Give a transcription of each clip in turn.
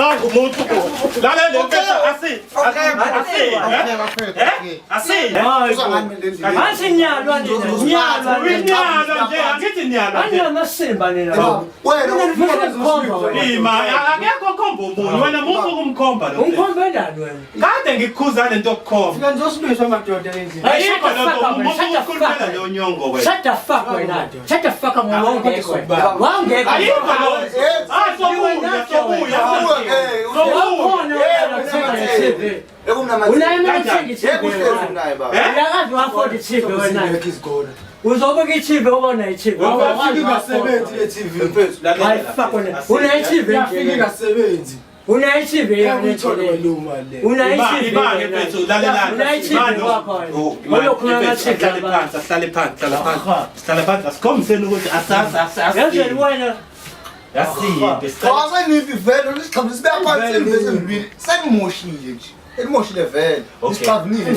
nangu umuntu lalela mfethu Manje nyalwa nje angithi nyalwa nje amasimba nina wena akekho khomba umuntu wena musu kumkhomba lo umkhomba endani wena kade ngikukhuza lento okukhomba fika nizosibizwa amadoda endlini ayikho lo muntu ukhulumela lo nyongo wena shut the fuck wena shut the fuck wangekho ayikho lo uzobe ki-TV ubona i-TV Una-TV Emotional vele. Isixavunile.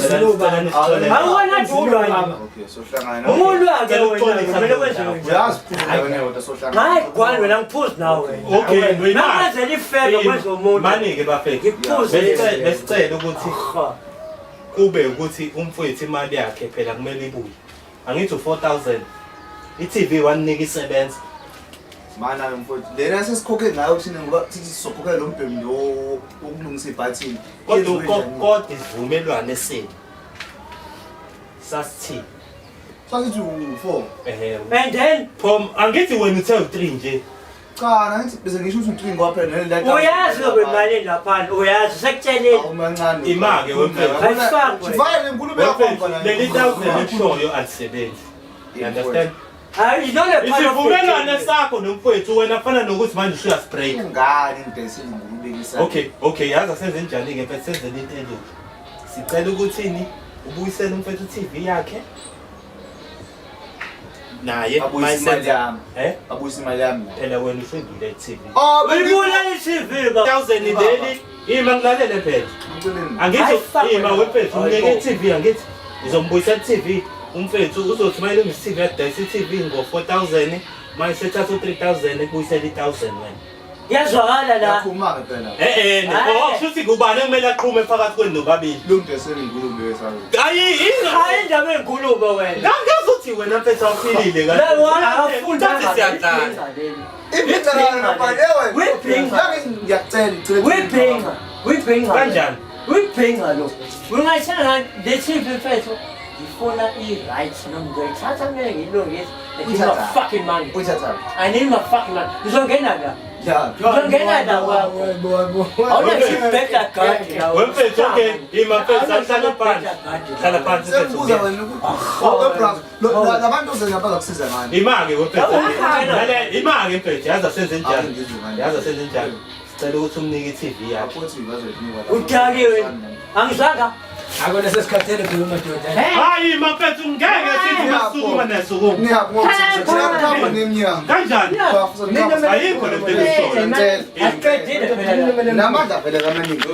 Awona dulo yami. Okay, so hlangana. Umuntu ake wena kumele wenze uyaziphula wena kodwa so hlangana. Hayi kwani wena ngiphuzi nawe. Okay, wena. Manje lifelo kwenza umuntu. Manje-ke bafethu. Besicela ukuthi kube ukuthi umfowethu imali yakhe phela kumele ibuye. Angithi 4000. I-TV wanika isebenza. Mana mfowethu lena sesikhokhe ngayo thina ngoba sithi sizokhokhela lo mbhemi lo wokulungisa ibhathini Kodwa isivumelwano esini sasithi sathi u4 and then angithi wena uthe u3 nje cha nathi bese ngisho ukuthi u3 ngoba phela nele uyazi imali lapha uyazi sekutsheleni awumancane imake wemfethu sivale inkulumo yakho leli 1000 ekushoyo alisebenzi you understand isivumelwano sakho nomfowethu wena fana nokuthi manje usuya spray ngani into esingulubekisa okay yazi senze njani ke mfethu senze into enhle sicela ukuthini ubuyisele umfethu TV yakhe naye abuyisa imali yami phela wena usungile TV uyibula i-TV 1000 leli ima ngilalele phela angithi ima wemfethu ngeke TV angithi izombuyisa TV umfethu uzothi mayile ngisi-TV yadayisa i-TV ngo-4000 manje sethatha u3000 ekuyisela i1000 wena yazwakala la yakhuluma phela kushuthi ngubani ekumele aqhume phakathi kwenu nobabili lo muntu esengikulumo yesalo hayi indaba enkulumo wena ngangazuthi wena mfethu awuphilile kanjani uyibhinga lo ungayithanga le-TV mfethu ngifuna i-right noma ngizoyithatha kumele ngiyilungise give my fucking money I need my fucking money ngizongena la ngizongena la awunasibheka gadi la wemfethu okay ima mfethu hlala phansi sengibuza wena ukuthi labantu ozengaba zakusiza ngani imake wemfethu imake mfethu yazi asenze njani sicela ukuthi umnike i-TV yakhe udakiwe angizanga akona sesikhathele phela madoda hayi mafethu ngeke sithi masukuma nesukuma ngiyabona neminyaka kanjani ayikho le nto aqedile namandla phela kamaningi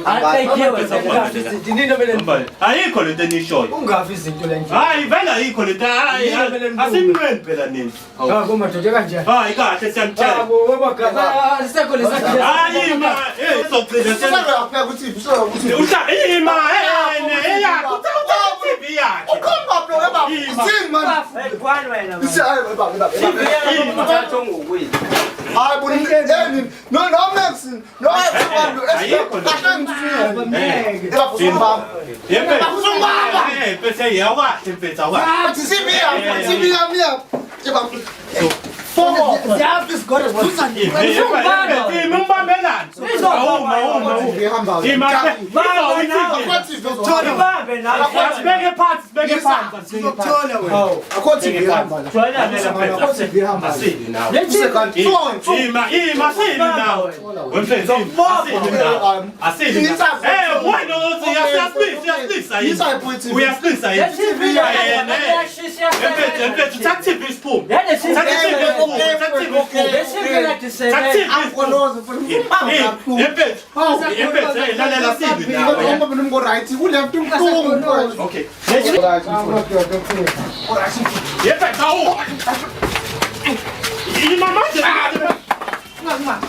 ayikho le nto enishoyo ungafi izinto le nje hayi vele ayikho le nto asimweni phela nini madoda kanjani hayi kahle siyamtshela sisekho lesakhe hayi ma izogcina sesiyafika kuthi usha ima TV yakhe ukhomba bro baba sing man kwani wena hayi baba mthatho ngokuyini hayi bunini no Max no abantu pese yawa tempeza wa sibia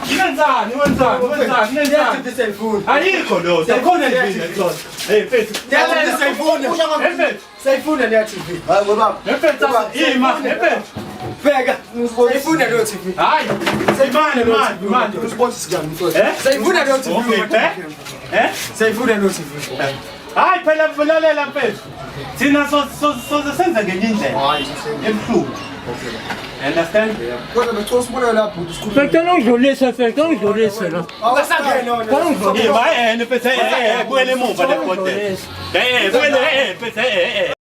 Ngenzani Ngiyathi cellphone. Ayikho lo, sekhona endlini entshontsho. Hey mfethu. Ngiyathi cellphone. Hey mfethu. Cellphone leya TV. Hayi ngoba Hey mfethu, ima, hey mfethu. Bheka. Cellphone leyo TV. Hayi. Imani. usibona sigami mfowethu. Cellphone leyo TV. Cellphone leyo TV. Hayi phela mvulalela mfethu. Thina senze ngenye indlela. Hayi Ebuhlungu. Understand? kodwa becela usibonele lapho ukuthi sikhuluma. Fekela ungidlulise, fekela ungidlulise la. Awusangena wena. Ima mfethu, buyele emuva le bhodlela. Buyele mfethu,